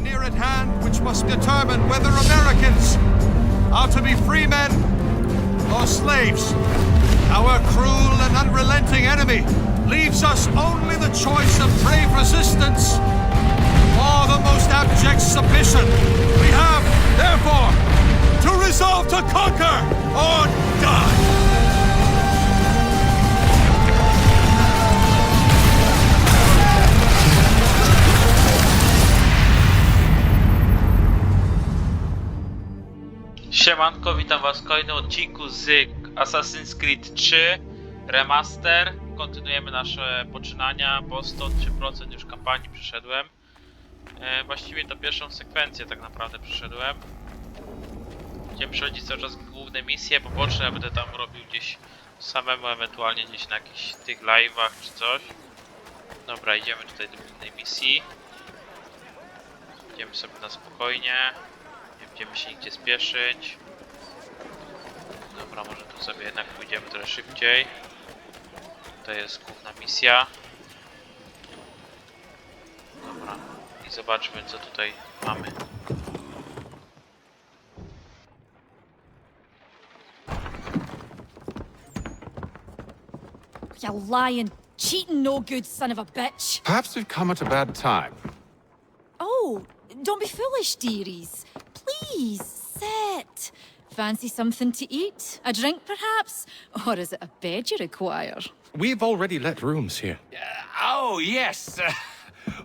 near at hand which must determine whether Americans are to be free men or slaves. Our cruel and unrelenting enemy leaves us only the choice of brave resistance or the most abject submission. We have, therefore, to resolve to conquer or die. Siemanko, witam was w kolejnym odcinku z Assassin's Creed 3 Remaster. Kontynuujemy nasze poczynania, bo 103% już kampanii przeszedłem. Właściwie to pierwszą sekwencję tak naprawdę przeszedłem. Będziemy przechodzić cały czas główne misje, poboczne ja będę tam robił gdzieś samemu, ewentualnie gdzieś na jakichś tych live'ach czy coś. Dobra, idziemy tutaj do głównej misji. Idziemy sobie na spokojnie. Nie będziemy się nigdzie spieszyć. Dobra, może tu sobie jednak pójdziemy trochę szybciej. To jest główna misja. Dobra, i zobaczmy co tutaj mamy. You lying, cheating, no good son of a bitch. Perhaps we've come at a bad time. Oh, don't be foolish, dearies. Please, sit. Fancy something to eat? A drink, perhaps? Or is it a bed you require? We've already let rooms here. Oh, yes.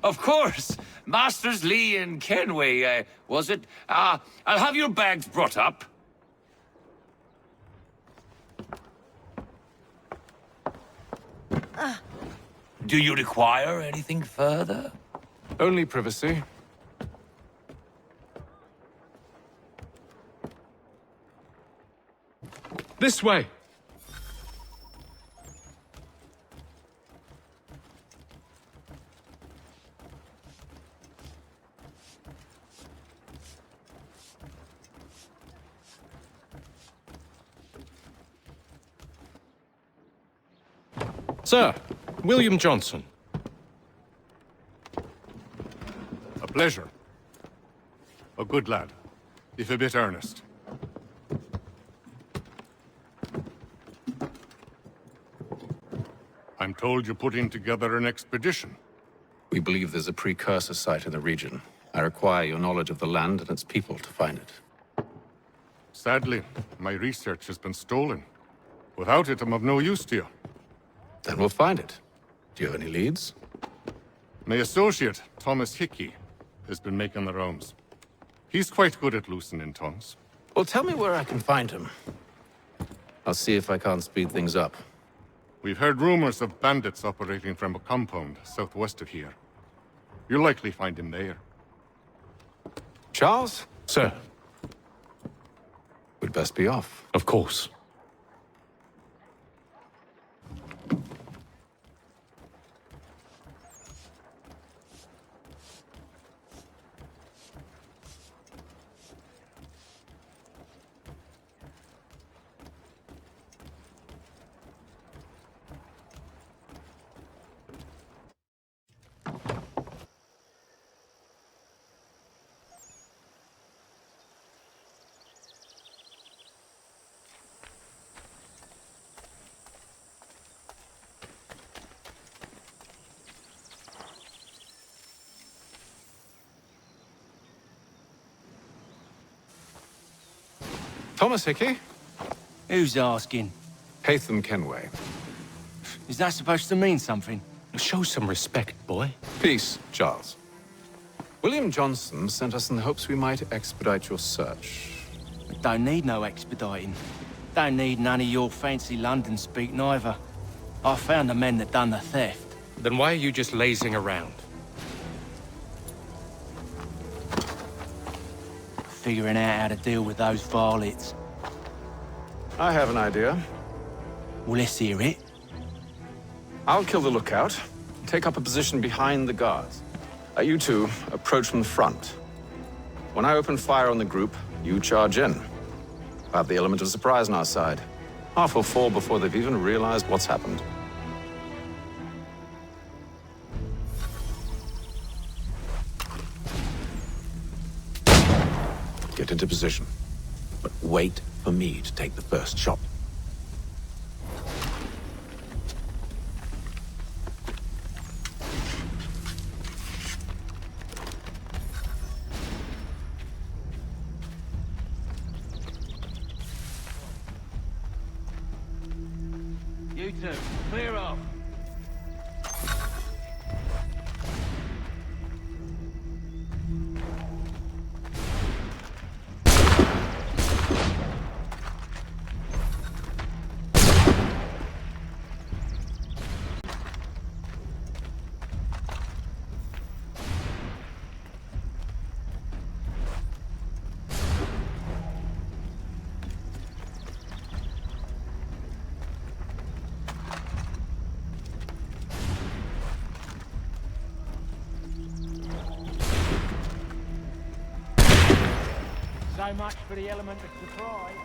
Of course. Masters Lee and Kenway, was it? I'll have your bags brought up. Do you require anything further? Only privacy. This way. Sir, William Johnson. A pleasure. A good lad, if a bit earnest. I'm told you're putting together an expedition. We believe there's a precursor site in the region. I require your knowledge of the land and its people to find it. Sadly, my research has been stolen. Without it, I'm of no use to you. Then we'll find it. Do you have any leads? My associate, Thomas Hickey, has been making the rounds. He's quite good at loosening tongues. Well, tell me where I can find him. I'll see if I can't speed things up. We've heard rumors of bandits operating from a compound southwest of here. You'll likely find him there. Charles? Sir. We'd best be off. Of course. Thomas Hickey? Who's asking? Haythama Kenwaya. Is that supposed to mean something? Show some respect, boy. Peace, Charles. William Johnson sent us in the hopes we might expedite your search. Don't need no expediting. Don't need none of your fancy London speak neither. I found the men that done the theft. Then why are you just lazing around? Figuring out how to deal with those varlets. I have an idea. Well, let's hear it. I'll kill the lookout, take up a position behind the guards. You two approach from the front. When I open fire on the group, you charge in. I have the element of surprise on our side. Half will fall before they've even realized what's happened. Get into position. But wait for me to take the first shot. You two, clear off. So much for the element of surprise.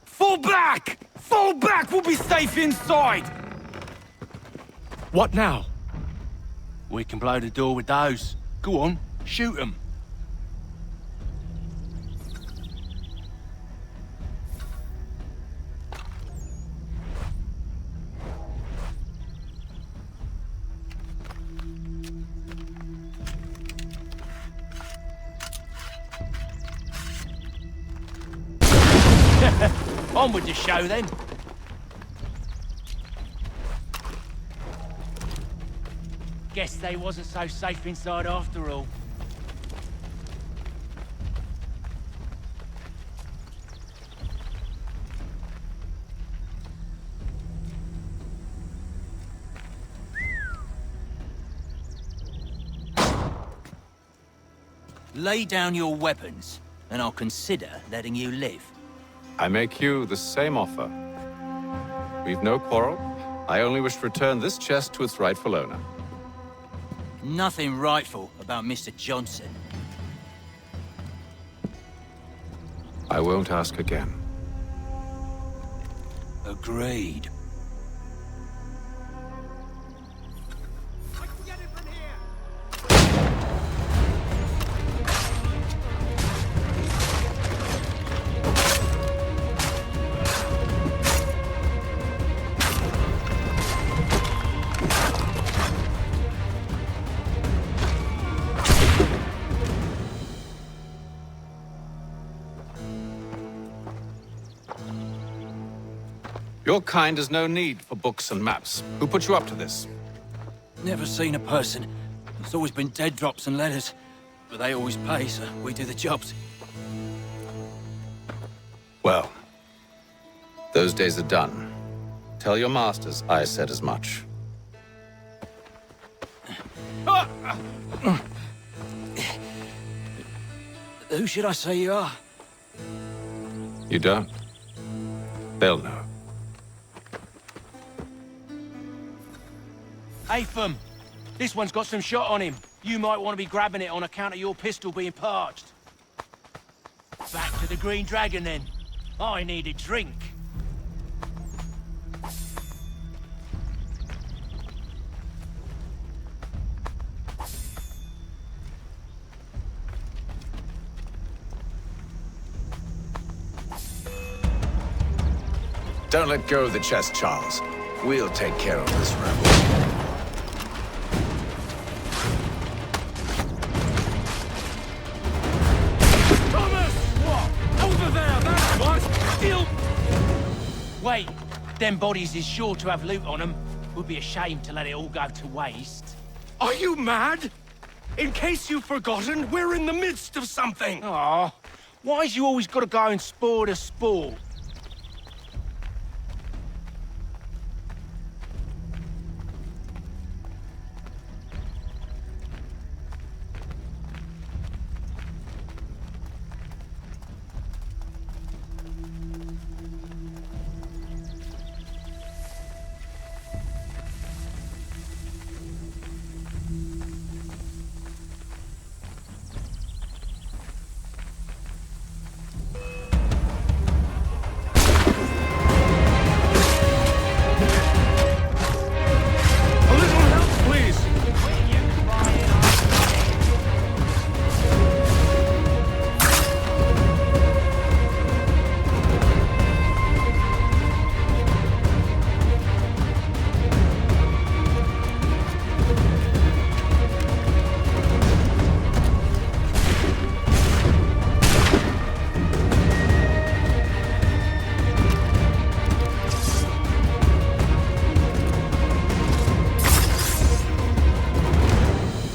Fall back! Fall back! We'll be safe inside! What now? We can blow the door with those. Go on, shoot them. On with the show, then. Guess they wasn't so safe inside after all. Lay down your weapons, and I'll consider letting you live. I make you the same offer. We've no quarrel. I only wish to return this chest to its rightful owner. Nothing rightful about Mr. Johnson. I won't ask again. Agreed. Your kind has no need for books and maps. Who put you up to this? Never seen a person. It's always been dead drops and letters. But they always pay, so we do the jobs. Well, those days are done. Tell your masters I said as much. Who should I say you are? You don't? They'll know. Haytham, this one's got some shot on him. You might want to be grabbing it on account of your pistol being parched. Back to the Green Dragon, then. I need a drink. Don't let go of the chest, Charles. We'll take care of this rebel. Thomas! What? Over there! That was still... Wait. Them bodies is sure to have loot on them. Would be a shame to let it all go to waste. Are you mad? In case you've forgotten, we're in the midst of something! Aw, why's you always gotta go and spoil the sport? A little help, please!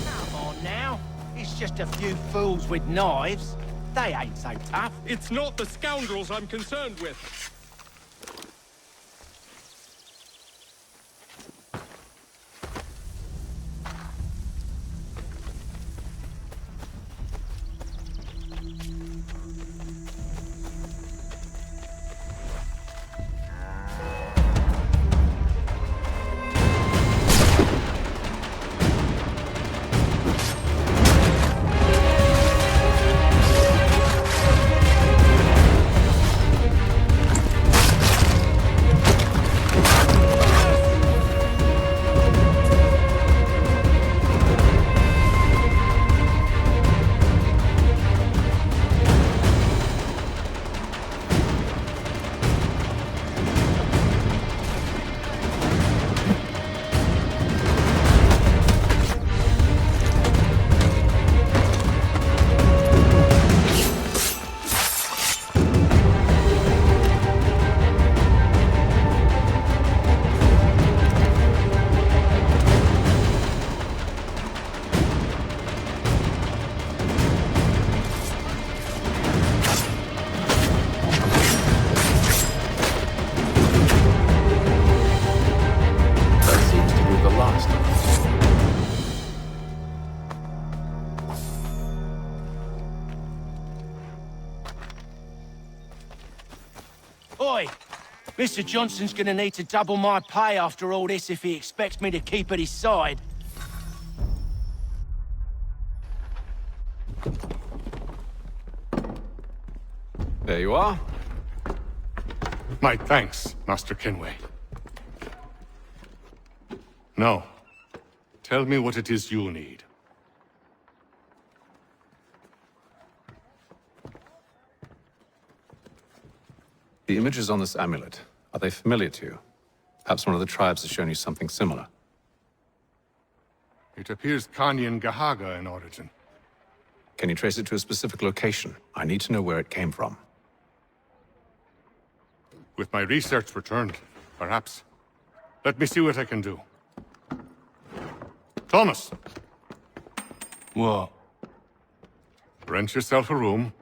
Come on now. It's just a few fools with knives. They ain't so tough. It's not the scoundrels I'm concerned with. That seems to be the last of us. Oi! Mr. Johnson's gonna need to double my pay after all this if he expects me to keep at his side. There you are. My thanks, Master Kenway. Now, tell me what it is you need. The images on this amulet, are they familiar to you? Perhaps one of the tribes has shown you something similar. It appears Kanyengahaga in origin. Can you trace it to a specific location? I need to know where it came from. With my research returned, perhaps. Let me see what I can do. Thomas! What? Rent yourself a room.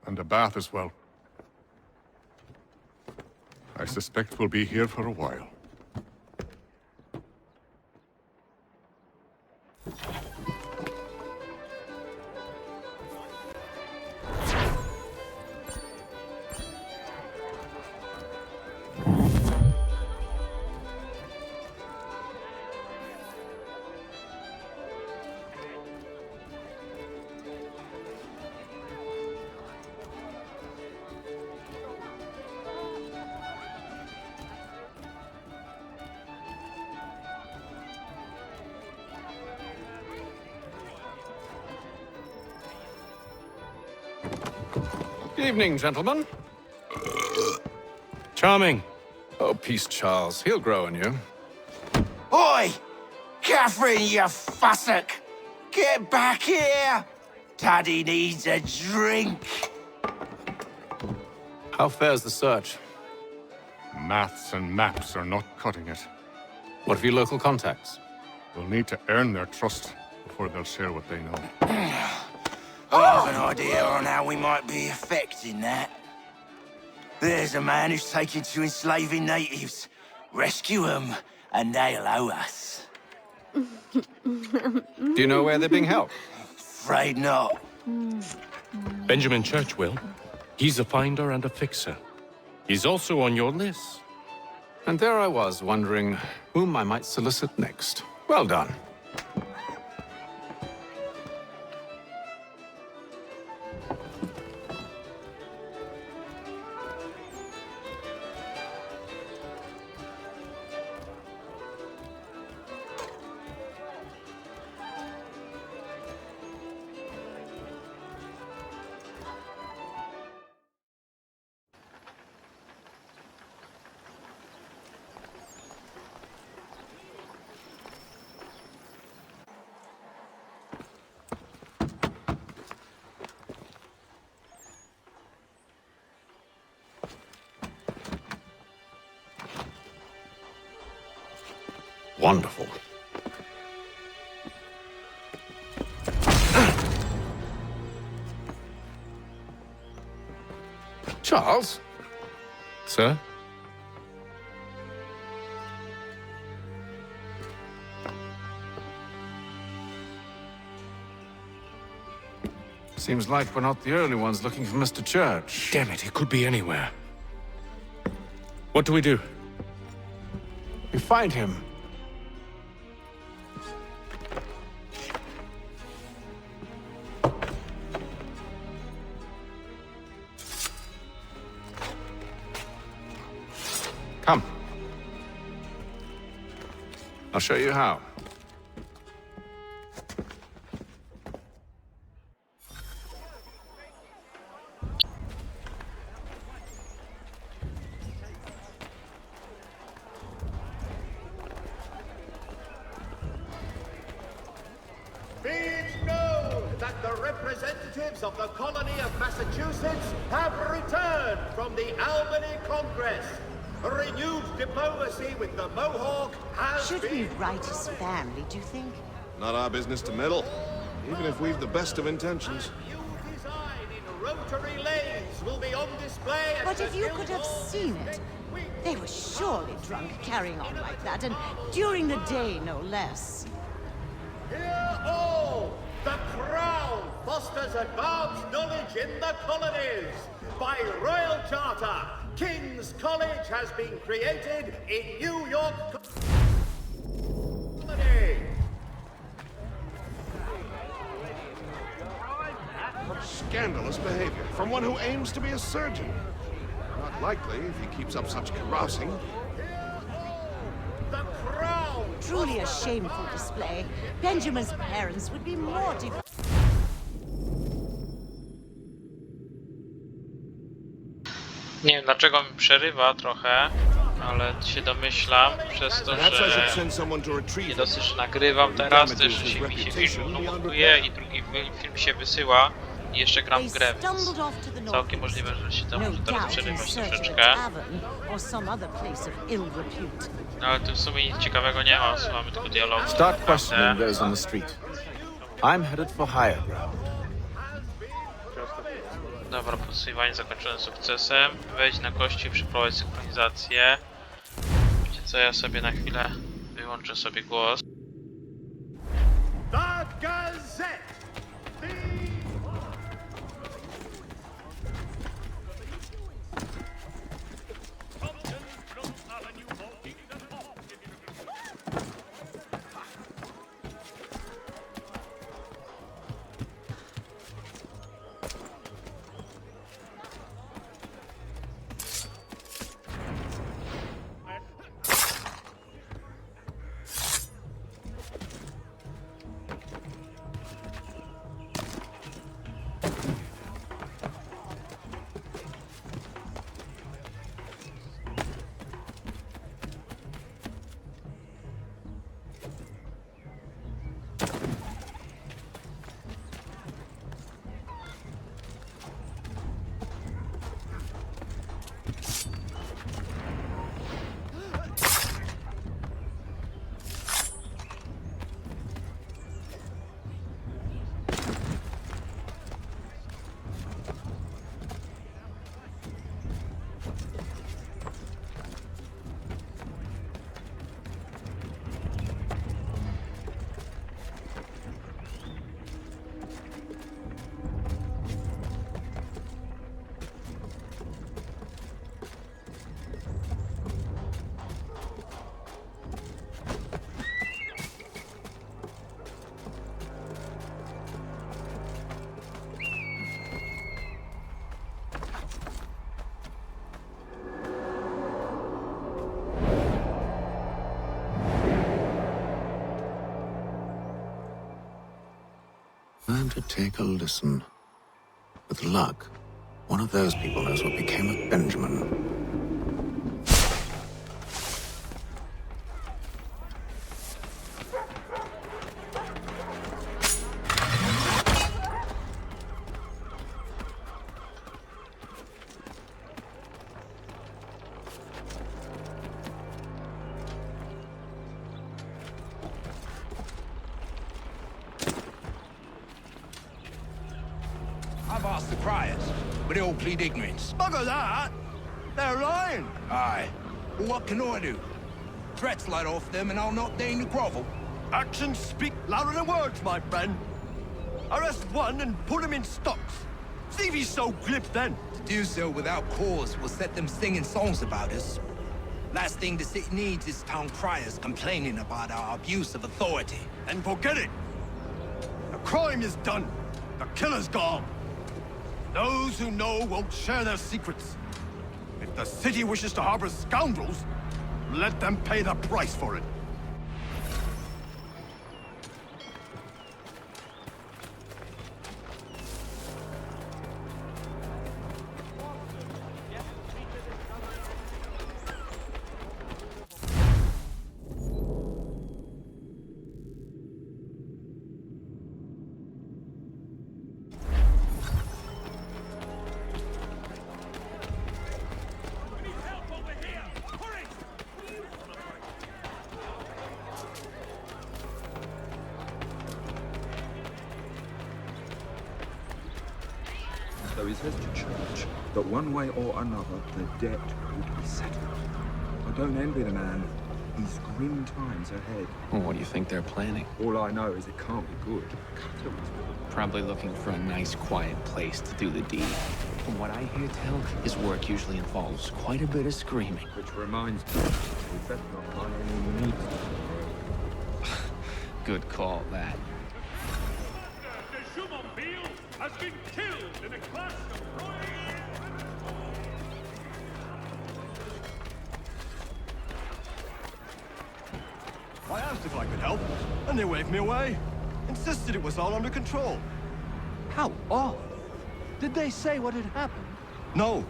And a bath as well. I suspect we'll be here for a while. Evening, gentlemen. Charming. Oh, peace, Charles. He'll grow on you. Oi! Catherine, you fussock! Get back here! Daddy needs a drink. How fares the search? Maths and maps are not cutting it. What of your local contacts? We'll need to earn their trust before they'll share what they know. I have an idea on how we might be affecting that. There's a man who's taken to enslaving natives. Rescue them, and they'll owe us. Do you know where they're being held? Afraid not. Benjamin Church will. He's a finder and a fixer. He's also on your list. And there I was, wondering whom I might solicit next. Well done. Wonderful. Charles? Sir? Seems like we're not the only ones looking for Mr. Church. Damn it, he could be anywhere. What do we do? We find him. Come. I'll show you how. Be it known that the representatives of the colony of Massachusetts have returned from the Albany Congress. A renewed diplomacy with the Mohawk has Should been... we write his family, do you think? Not our business to meddle, even if we've the best of intentions. New design in rotary lanes will be on display at But the if you could have Guildhall seen it, next week. they were surely drunk carrying on like that, and during the day, no less. Hear all! The Crown fosters advanced knowledge in the colonies. By royal charter, King's College has been created in New York Colony. Scandalous behavior from one who aims to be a surgeon. Not likely if he keeps up such carousing. The Crown! Truly a shameful display. Benjamin's parents would be mortified. Nie wiem dlaczego mi przerywa trochę, ale się domyślam przez to, że nie dosyć, że nagrywam teraz, też się mi się film montuje i drugi film się wysyła i jeszcze gram w grę, więc całkiem możliwe, że się to może teraz przerywać troszeczkę. No ale tu w sumie nic ciekawego nie ma, słuchamy tylko dialogu. Start questioning those on the street. I'm headed for higher ground. Dobra, podsłuchiwanie zakończone sukcesem. Wejdź na kości i przeprowadź synchronizację. Wiecie co, ja sobie na chwilę wyłączę sobie głos. The Gazette! time to take a listen. With luck, one of those people knows what became of Benjamin. I've asked the criers, but they all plead ignorance. Bugger that! They're lying! Aye. Well, what can I do? Threats light off them and I'll not deign to grovel. Actions speak louder than words, my friend. Arrest one and put him in stocks. See if he's so glib then. To do so without cause will set them singing songs about us. Last thing the city needs is town criers complaining about our abuse of authority. And forget it. The crime is done. The killer's gone. Those who know won't share their secrets. If the city wishes to harbor scoundrels, let them pay the price for it. Though he says to church that one way or another the debt would be settled. I don't envy the man. These grim times ahead. Well, what do you think they're planning? All I know is it can't be good. Probably looking for a nice, quiet place to do the deed. From what I hear tell, his work usually involves quite a bit of screaming. Which reminds me, we better not buy any meat. Good call, that. Has been killed in a clash of royal... I asked if I could help, and they waved me away. Insisted it was all under control. How odd. Did they say what had happened? No.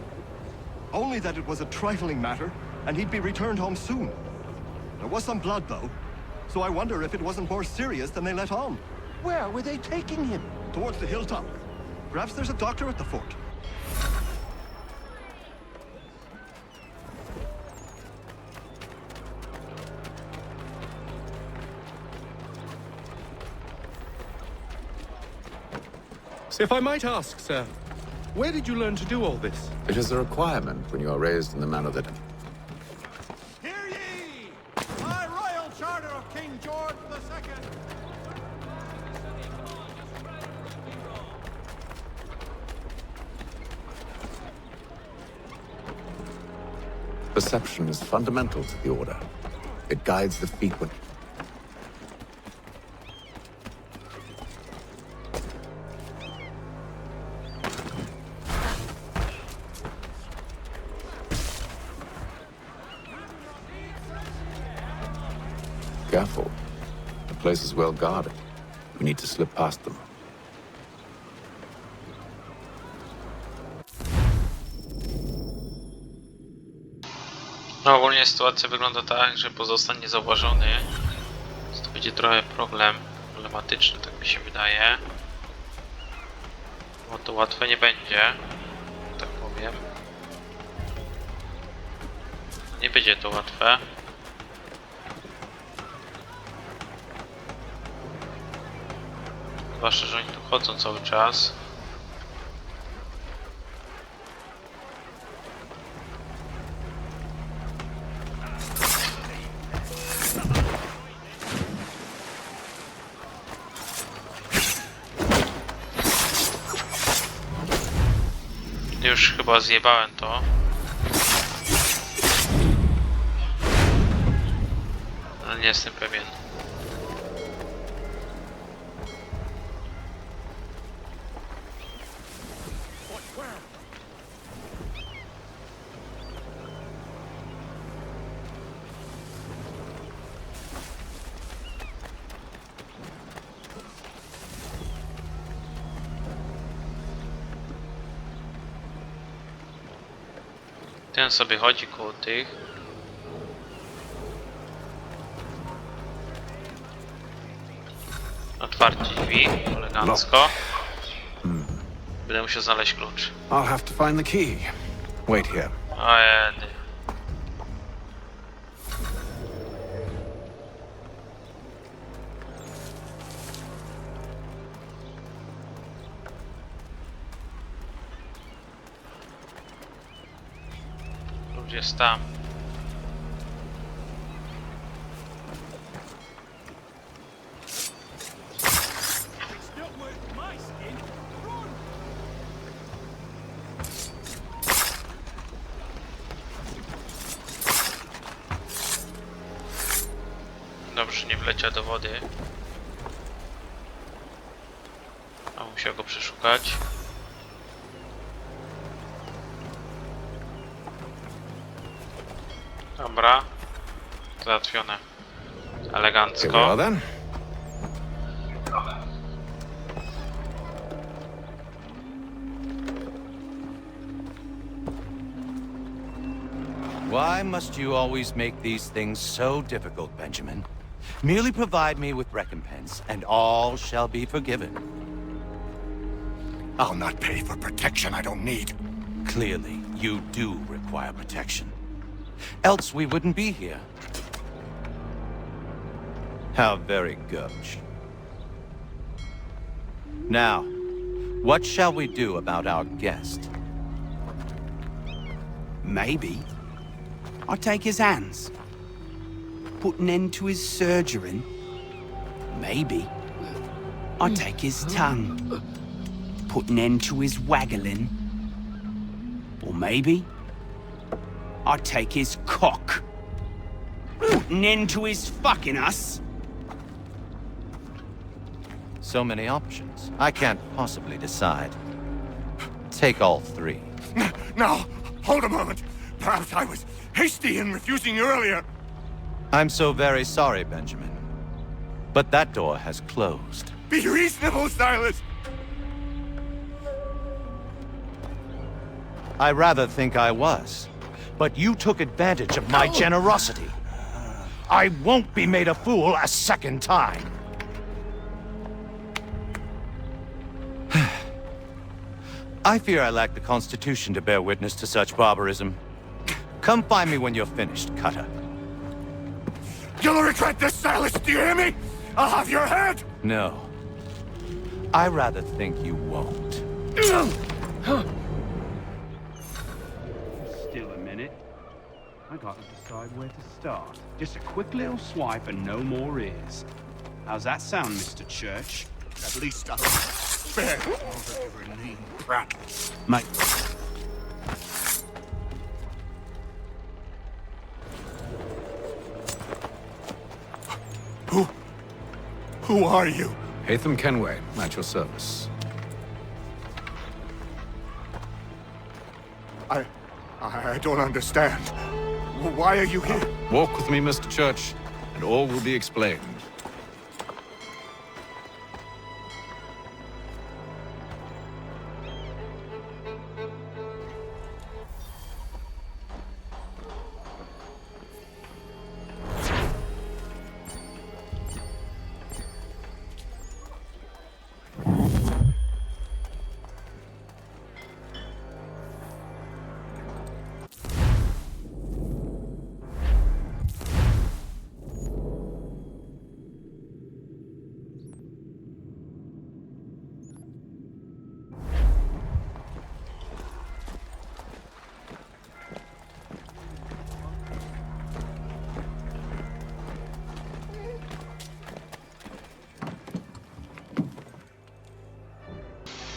Only that it was a trifling matter, and he'd be returned home soon. There was some blood, though, so I wonder if it wasn't more serious than they let on. Where were they taking him? Towards the hilltop. Perhaps there's a doctor at the fort. If I might ask, sir, where did you learn to do all this? It is a requirement when you are raised in the manner that... Hear ye! By royal charter of King George II! Perception is fundamental to the Order. It guides the feet when... Careful. The place is well guarded. We need to slip past them. No, ogólnie sytuacja wygląda tak, że pozostań niezauważony. Więc to będzie trochę problematyczny, tak mi się wydaje. Bo to łatwe nie będzie, tak powiem. Nie będzie to łatwe. Zwłaszcza, że oni tu chodzą cały czas. Już chyba zjebałem to. Ale nie jestem pewien. Ten sobie chodzi koło tych. Otwarcie drzwi, elegancko. Będę musiał znaleźć klucz. I'll have to find the key. Wait here. O jedy. Klucz jest tam. Dobrze, nie wleciał do wody. A musiał go przeszukać. Dobra. Załatwione. Elegancko. Why must you always make these things so difficult, Benjamin? Merely provide me with recompense, and all shall be forgiven. I'll not pay for protection I don't need. Clearly, you do require protection. Else we wouldn't be here. How very gauche. Now, what shall we do about our guest? Maybe I'll take his hands. Put an end to his surgering. Maybe I'll take his tongue. Put an end to his waggling. Or maybe I'll take his cock. Put an end to his fucking us. So many options. I can't possibly decide. Take all three. Now, hold a moment. Perhaps I was hasty in refusing you earlier. I'm so very sorry, Benjamin. But that door has closed. Be reasonable, Silas. I rather think I was. But you took advantage of my generosity. I won't be made a fool a second time. I fear I lack the constitution to bear witness to such barbarism. Come find me when you're finished, Cutter. You'll regret this, Silas, do you hear me? I'll have your head! No. I rather think you won't. Still a minute. I gotta decide where to start. Just a quick little swipe and no more ears. How's that sound, Mr. Church? At least I'll spare every name brat. Mate. Who are you? Haythama Kenwaya, at your service. I don't understand. Why are you here? Walk with me, Mr. Church, and all will be explained.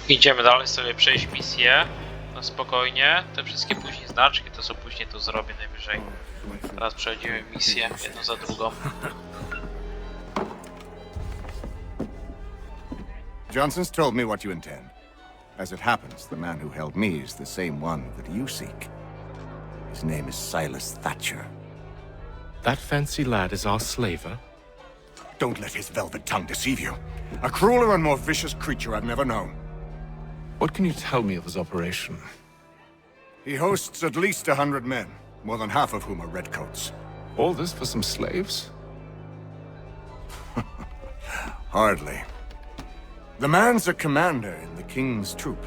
Idziemy dalej sobie przejść misję na spokojnie. Te wszystkie później znaczki to co później to zrobię najwyżej. Teraz przejdziemy misję jedną za drugą. Johnson's told me what you intend. As it happens, the man who held me is the same one that you seek. His name is Silas Thatcher. That fancy lad is our slaver? Don't let his velvet tongue deceive you. A crueler and more vicious creature I've never known. What can you tell me of his operation? He hosts at least 100 men, more than half of whom are redcoats. All this for some slaves? Hardly. The man's a commander in the king's troop,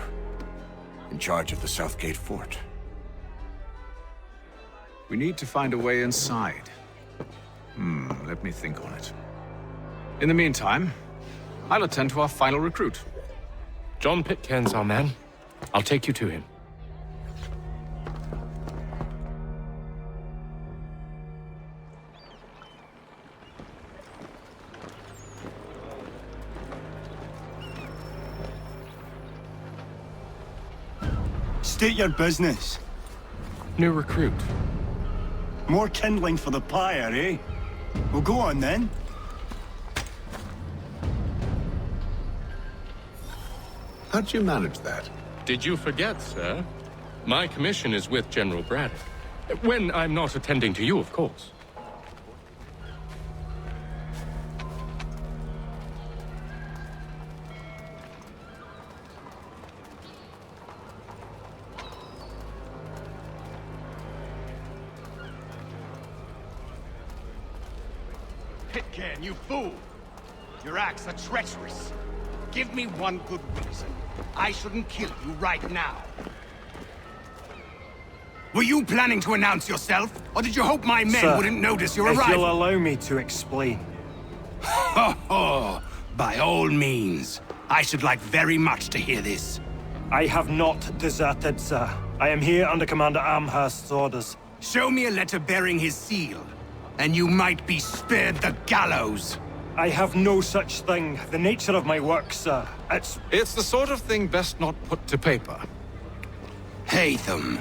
in charge of the Southgate fort. We need to find a way inside. Let me think on it. In the meantime, I'll attend to our final recruit. John Pitcairn's our man. I'll take you to him. State your business. New recruit. More kindling for the pyre, eh? Well, go on then. How'd you manage that? Did you forget, sir? My commission is with General Braddock. When I'm not attending to you, of course. Pitcairn, you fool! Your acts are treacherous. Give me one good reason. I shouldn't kill you right now. Were you planning to announce yourself? Or did you hope my men wouldn't notice your arrival? If you'll allow me to explain. Oh, by all means. I should like very much to hear this. I have not deserted, sir. I am here under Commander Amherst's orders. Show me a letter bearing his seal, and you might be spared the gallows. I have no such thing. The nature of my work, sir, It's the sort of thing best not put to paper. Haytham.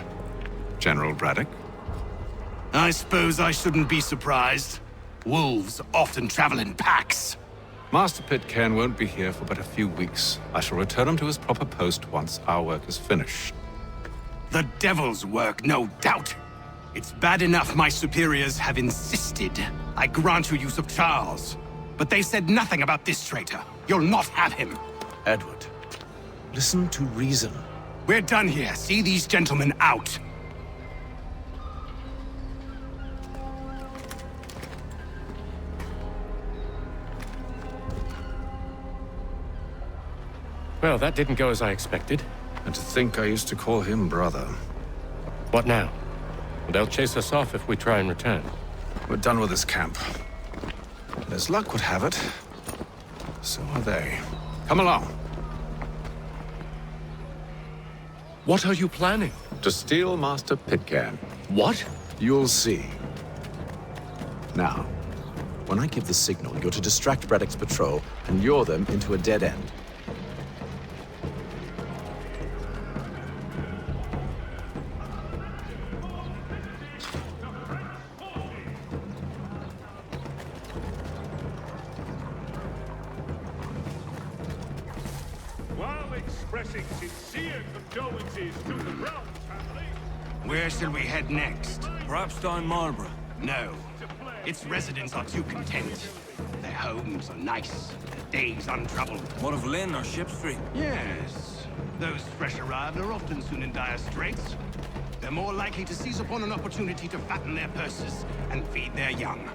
General Braddock? I suppose I shouldn't be surprised. Wolves often travel in packs. Master Pitcairn won't be here for but a few weeks. I shall return him to his proper post once our work is finished. The devil's work, no doubt. It's bad enough my superiors have insisted I grant you use of Charles. But they said nothing about this traitor. You'll not have him. Edward, listen to reason. We're done here. See these gentlemen out. Well, that didn't go as I expected. And to think I used to call him brother. What now? They'll chase us off if we try and return. We're done with this camp. And as luck would have it, so are they. Come along. What are you planning? To steal Master Pitcairn. What? You'll see. Now, when I give the signal, you're to distract Braddock's patrol and lure them into a dead end. Expressing sincere condolences to the Brown family. Where shall we head next? Perhaps down Marlborough. No. Its residents are too content. Their homes are nice, their days untroubled. What of Lynn or Ship Street? Yes. Those fresh arrived are often soon in dire straits. They're more likely to seize upon an opportunity to fatten their purses and feed their young.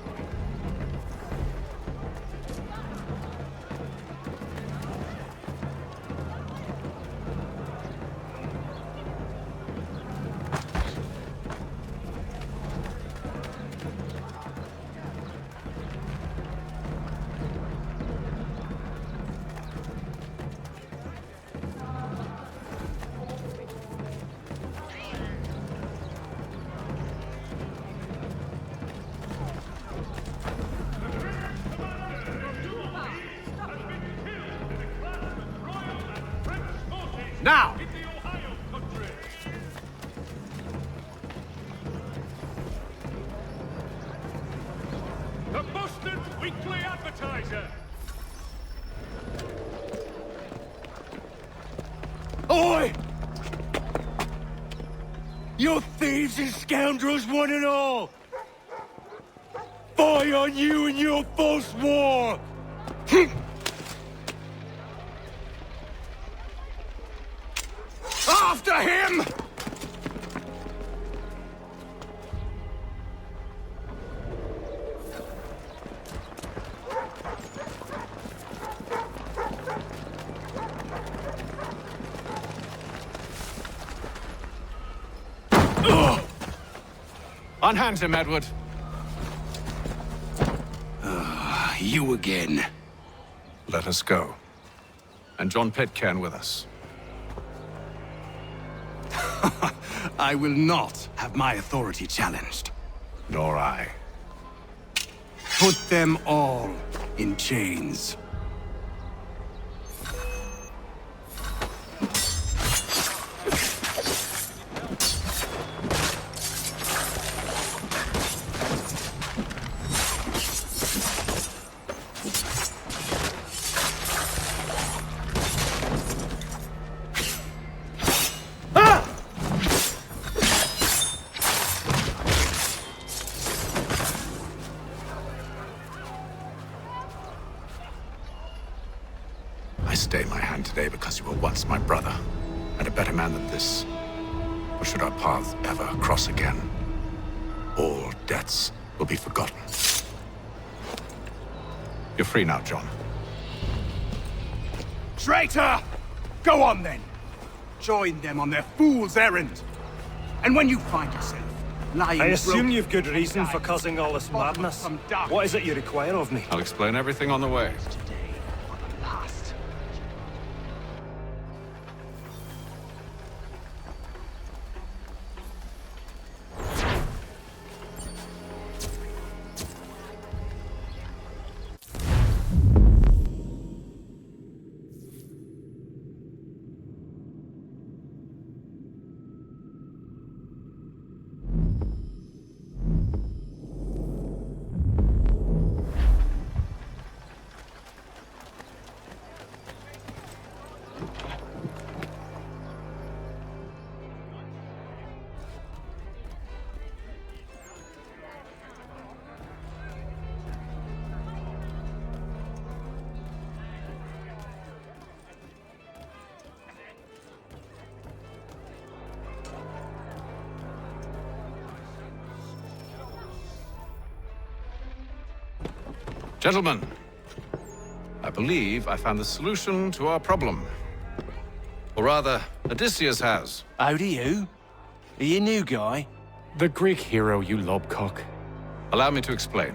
Now! The Boston Weekly Advertiser. Oi! You thieves and scoundrels, one and all! Fie on you and your false war! After him! Unhand him, Edward. You again. Let us go. And John Pitcairn with us. I will not have my authority challenged. Nor I. Put them all in chains. I stay my hand today because you were once my brother, and a better man than this. Or should our paths ever cross again, all debts will be forgotten. You're free now, John. Traitor! Go on then. Join them on their fool's errand. And when you find yourself lying I assume broken you've good reason for causing all this madness. What is it you require of me? I'll explain everything on the way. Gentlemen, I believe I found the solution to our problem. Or rather, Odysseus has. How do you? Are you a new guy? The Greek hero, you lobcock. Allow me to explain.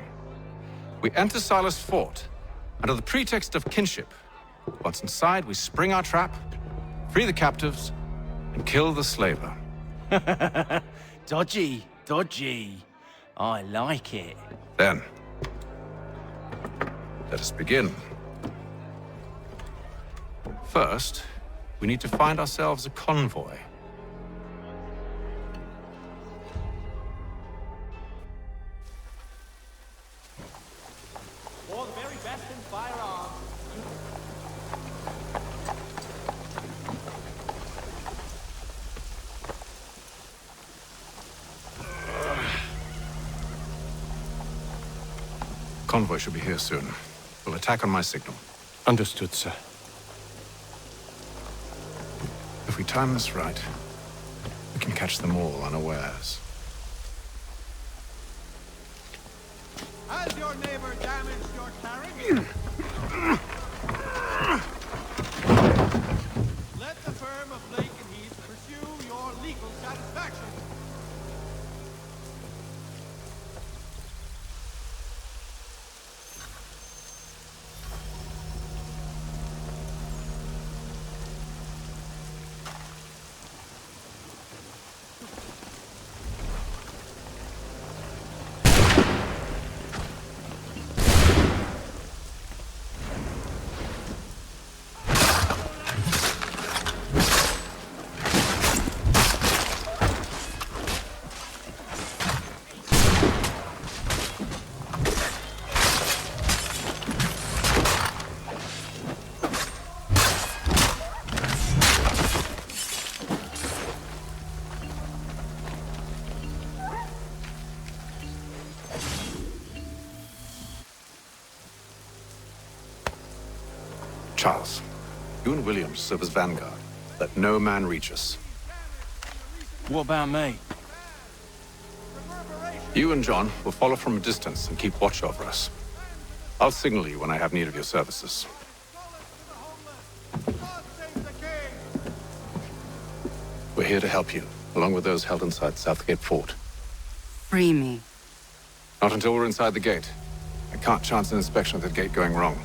We enter Silas' fort, under the pretext of kinship. Once inside, we spring our trap, free the captives, and kill the slaver. Dodgy, dodgy. I like it. Then, let us begin. First, we need to find ourselves a convoy. For the very best in firearms. Convoy should be here soon. We'll attack on my signal. Understood, sir. If we time this right, we can catch them all unawares. Has your neighbor damaged your carriage? Let the firm of Blake and Heath pursue your legal satisfaction. Charles, you and Williams serve as vanguard. Let no man reach us. What about me? You and John will follow from a distance and keep watch over us. I'll signal you when I have need of your services. We're here to help you, along with those held inside Southgate Fort. Free me. Not until we're inside the gate. I can't chance an inspection of the gate going wrong.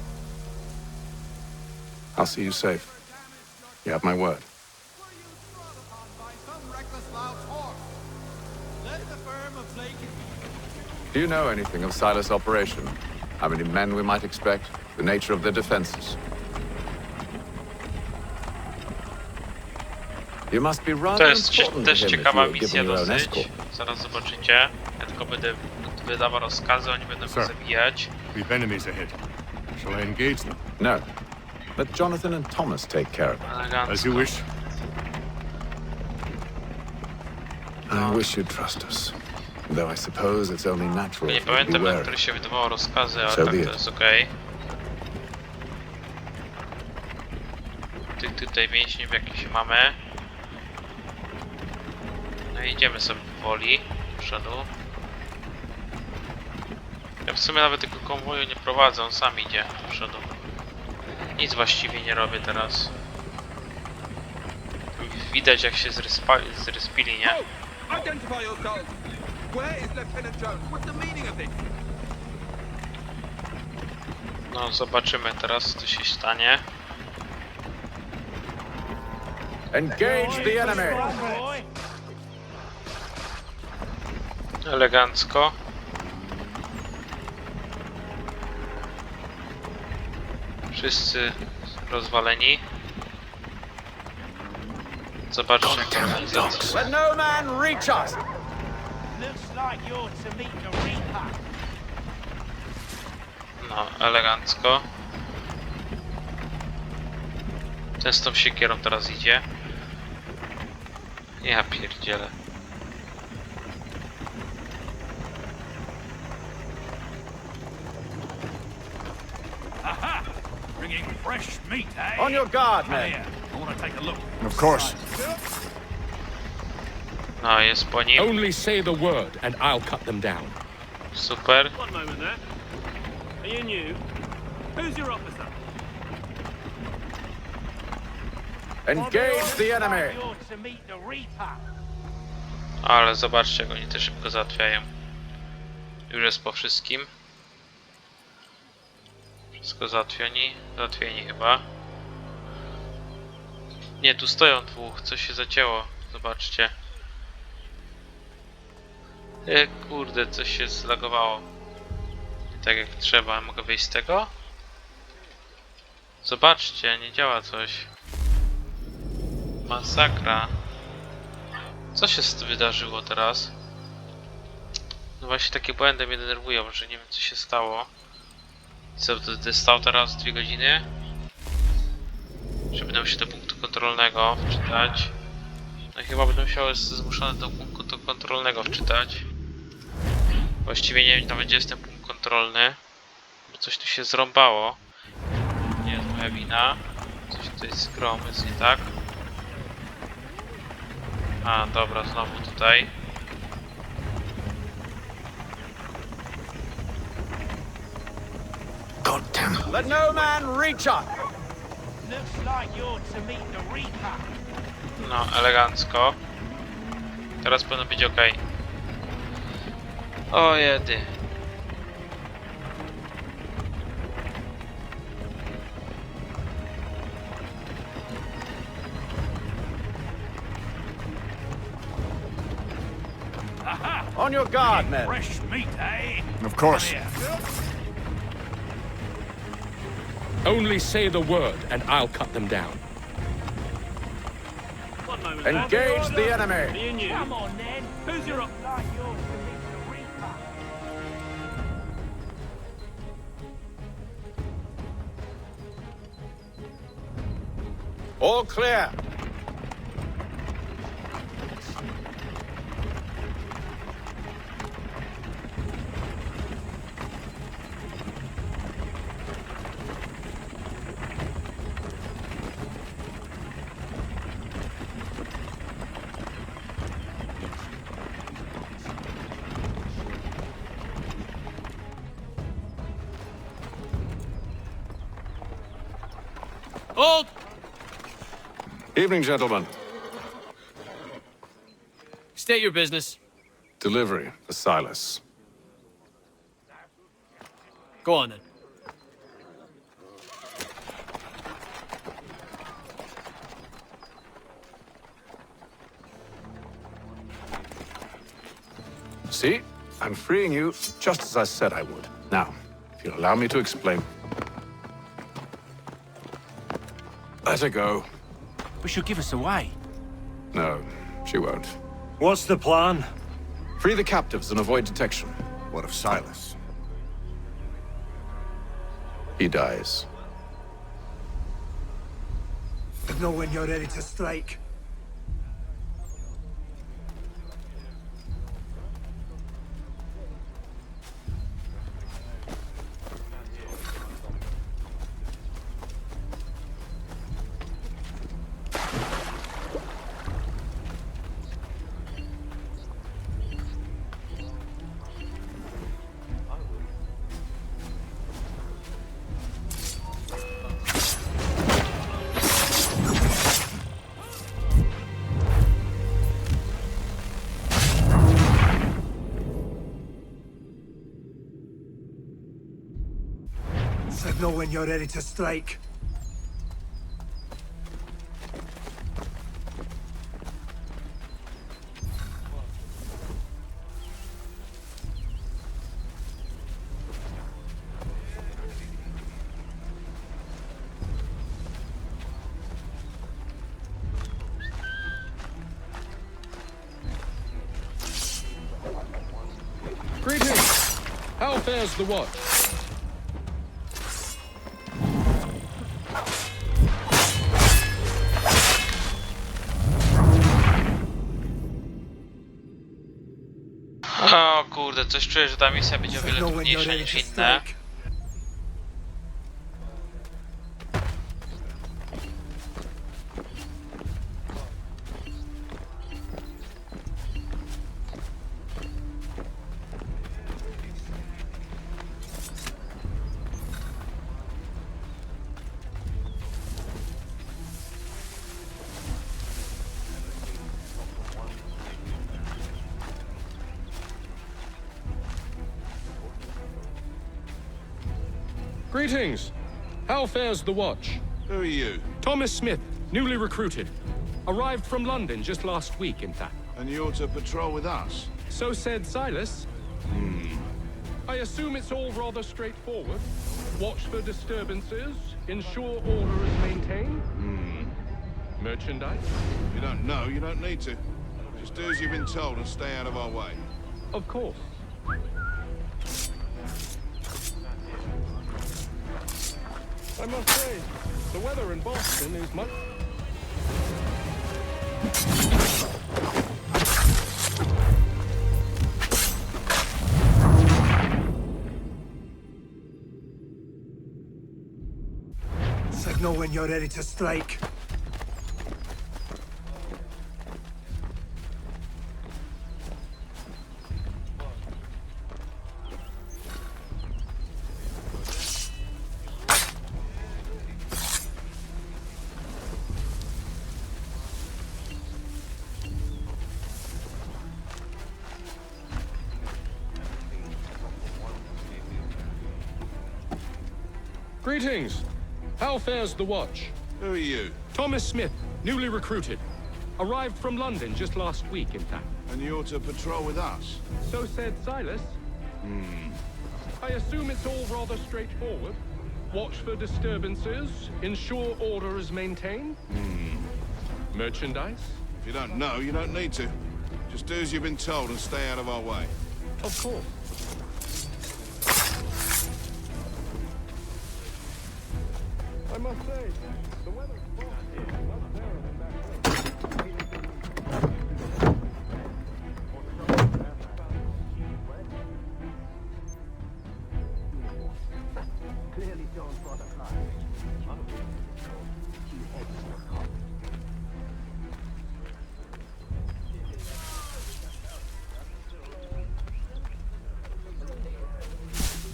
I'll see you safe. You have my word. Do you know anything of Silas' operation? How many men we might expect? The nature of the defenses? You must be rather To jest important też to him if ciekawa you are misja given your own dosyć. escort. Zaraz zobaczycie. Ja tylko będę wydawał rozkazy, oni będą go zabijać. We've enemies ahead. Shall I engage them? No. Let Jonathan and Thomas take care of it. Elegancko. As you wish. I wish you'd trust us. Though I suppose it's only natural Nie for you to be pamiętam, na wary. który się wydawało rozkazy, ale So tak be to it. jest okej. Tych tutaj więźniów jakieś mamy. No i idziemy sobie powoli do przodu. Ja w sumie nawet tego konwoju nie prowadzę, on sam idzie do przodu. Nic właściwie nie robię teraz. Widać jak się zrespili, nie? Identify yourselves. Where is Lieutenant Jones? What's the meaning of this? No zobaczymy teraz co się stanie. Engage the enemy! Elegancko. Wszyscy rozwaleni. Zobaczcie jak organizacja. Let no man reach us! Looks like you're to meet the Reaper. No, elegancko. Ten z tą siekierą teraz idzie. Ja pierdzielę. Aha! Bringing fresh meat, eh? On your guard, man. Here, I want to take a look. Of course. No, jest po nim. Only say the word and I'll cut them down. Super. One moment there. Are you new? Who's your officer? Engage the enemy! You're to meet the Reaper. Ale zobaczcie jak oni to szybko załatwiają. Już jest po wszystkim. Wszystko załatwieni. Załatwieni chyba. Nie, tu stoją dwóch. Coś się zacięło. Zobaczcie. Kurde, coś się zlagowało. Nie tak jak trzeba. Mogę wyjść z tego? Zobaczcie, nie działa coś. Masakra. Co się wydarzyło teraz? No właśnie takie błędy mnie denerwują, że nie wiem co się stało. Co, to stał teraz 2 godziny? Że będę się do punktu kontrolnego wczytać. No i chyba będę musiał jest zmuszony do punktu kontrolnego wczytać. Właściwie nie wiem nawet gdzie jest ten punkt kontrolny. Bo coś tu się zrąbało. Nie jest moja wina. Coś tutaj z grą jest nie tak. A, dobra, znowu tutaj. God damn. Let no man reach us! Looks like you're to meet the Reaper. No, elegancko. Teraz powinno być ok. O jedy. Aha! On your guard, men. Fresh meat, eh? Of course. Only say the word and I'll cut them down. One moment Engage there. the Are enemy! you new? Come on then. Who's your officer? Like you're to meet the Reaper. All clear. Hold! Evening, gentlemen. State your business. Delivery for Silas. Go on then. See? I'm freeing you just as I said I would. Now, if you'll allow me to explain. Let her go. But she'll give us away. No, she won't. What's the plan? Free the captives and avoid detection. What of Silas? He dies. Know when you're ready to strike. Signal when you're ready to strike. Greetings! How fares the watch? O kurde, coś czuję, że ta misja będzie o wiele trudniejsza niż inne. Greetings! How fares the watch? Who are you? Thomas Smith, newly recruited. Arrived from London just last week, in fact. And you're to patrol with us? So said Silas. I assume it's all rather straightforward. Watch for disturbances, ensure order is maintained. Merchandise? You don't know, you don't need to. Just do as you've been told and stay out of our way. Of course. I must say, the weather in Boston is much... Signal when you're ready to strike. Greetings! How fares the watch? Who are you? Thomas Smith, newly recruited. Arrived from London just last week, in fact. And you're to patrol with us? So said Silas. I assume it's all rather straightforward. Watch for disturbances, ensure order is maintained. Merchandise? If you don't know, you don't need to. Just do as you've been told and stay out of our way. Of course. I must say, the weather in Boston is much better than back home. Clearly don't bother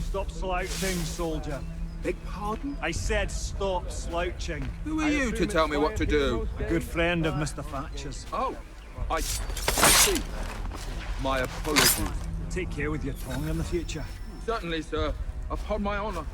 Stop slouching, soldier. Beg pardon? I said stop slouching. Who are you to tell me what to do? A good friend of Mr. Thatcher's. Oh, I see. My apologies. Take care with your tongue in the future. Certainly, sir. Upon my honor.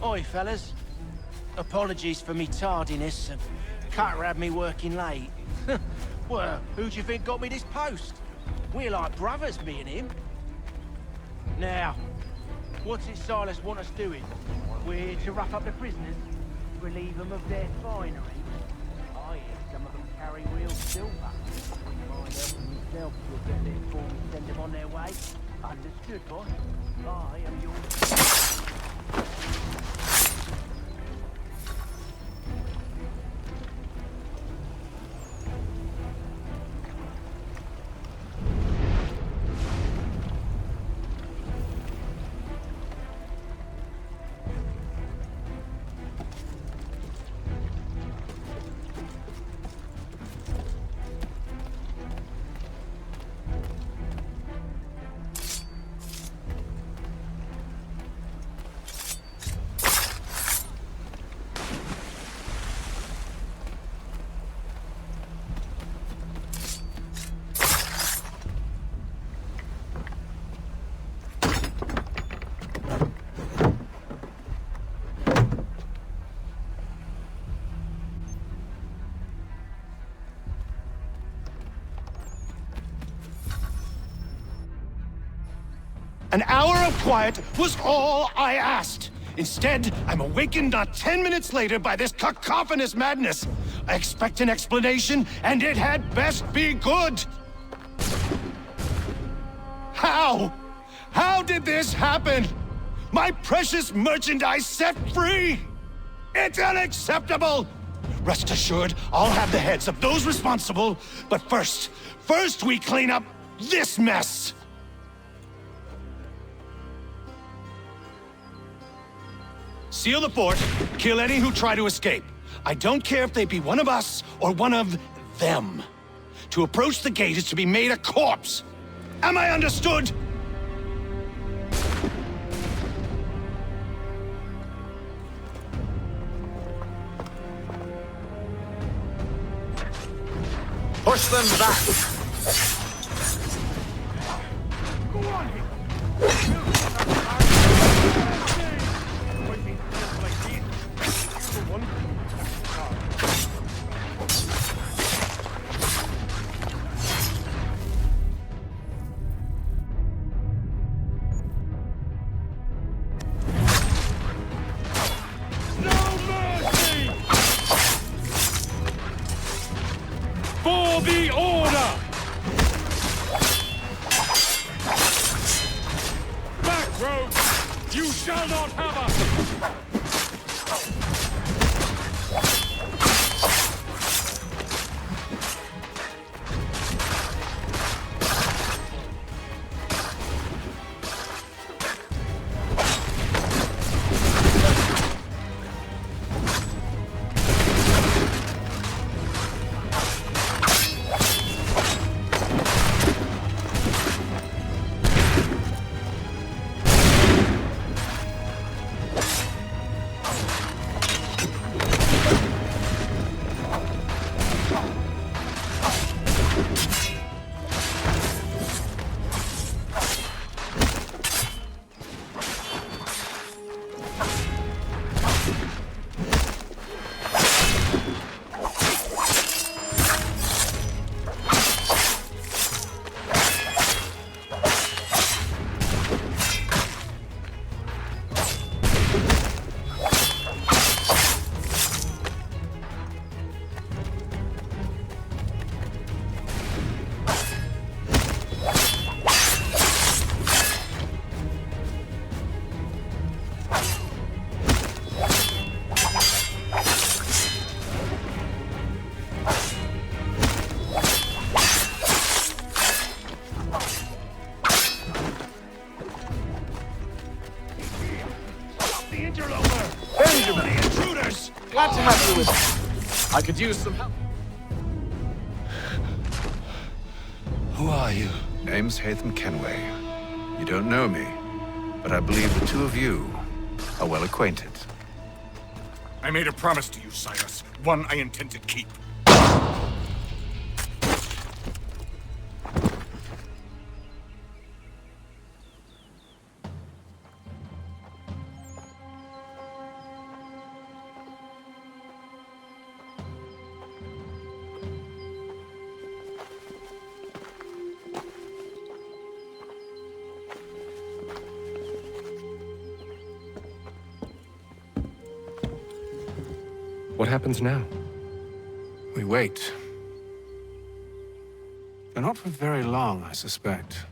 Oi, fellas. Apologies for me tardiness. Carter had me working late. Well, who do you think got me this post? We're like brothers, me and him. Now, what's it Silas want us doing? We're to rough up the prisoners, relieve them of their finery. I hear some of them carry real silver. Wouldn't mind helping yourself to a bit there before we send them on their way. Understood, boss. I am yours. An hour of quiet was all I asked. Instead, I'm awakened not 10 minutes later by this cacophonous madness. I expect an explanation, and it had best be good. How? How did this happen? My precious merchandise set free? It's unacceptable! Rest assured, I'll have the heads of those responsible, but first we clean up this mess! Seal the fort, kill any who try to escape. I don't care if they be one of us or one of them. To approach the gate is to be made a corpse. Am I understood? Push them back! Go on! For the order! Back, rogues! You shall not have us! village. I could use some help. Who are you? Name's Haythama Kenwaya. You don't know me, but I believe the two of you are well acquainted. I made a promise to you, Cyrus. One I intend to keep. What happens now? We wait. But not for very long, I suspect.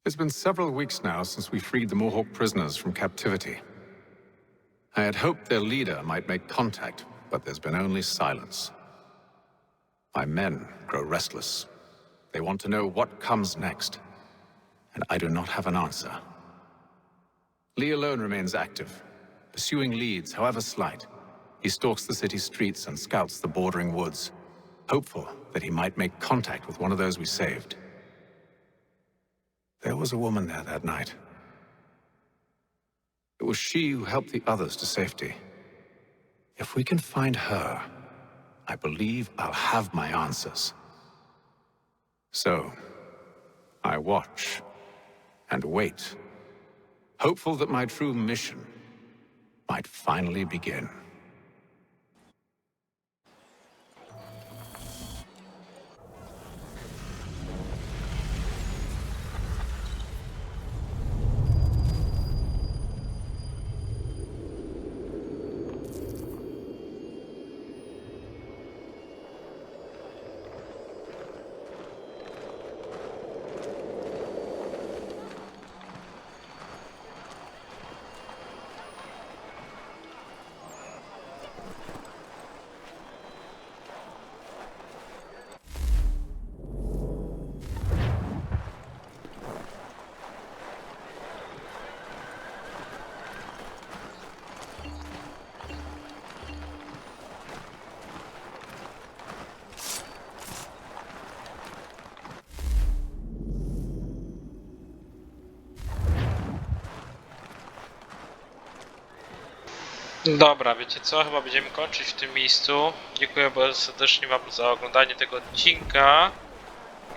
It's been several weeks now since we freed the Mohawk prisoners from captivity. I had hoped their leader might make contact, but there's been only silence. My men grow restless. They want to know what comes next, and I do not have an answer. Lee alone remains active, pursuing leads, however slight. He stalks the city streets and scouts the bordering woods, hopeful that he might make contact with one of those we saved. There was a woman there that night. It was she who helped the others to safety. If we can find her, I believe I'll have my answers. So, I watch and wait, hopeful that my true mission might finally begin. Dobra, wiecie co? Chyba będziemy kończyć w tym miejscu. Dziękuję bardzo serdecznie wam za oglądanie tego odcinka.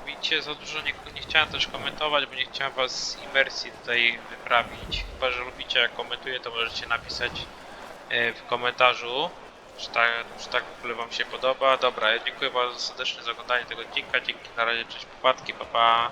Widzicie, za dużo nie chciałem też komentować, bo nie chciałem was z imersji tutaj wyprawić. Chyba że lubicie jak komentuję, to możecie napisać w komentarzu, czy tak w ogóle wam się podoba. Dobra, dziękuję bardzo serdecznie za oglądanie tego odcinka. Dzięki, na razie, cześć, popadki, pa pa.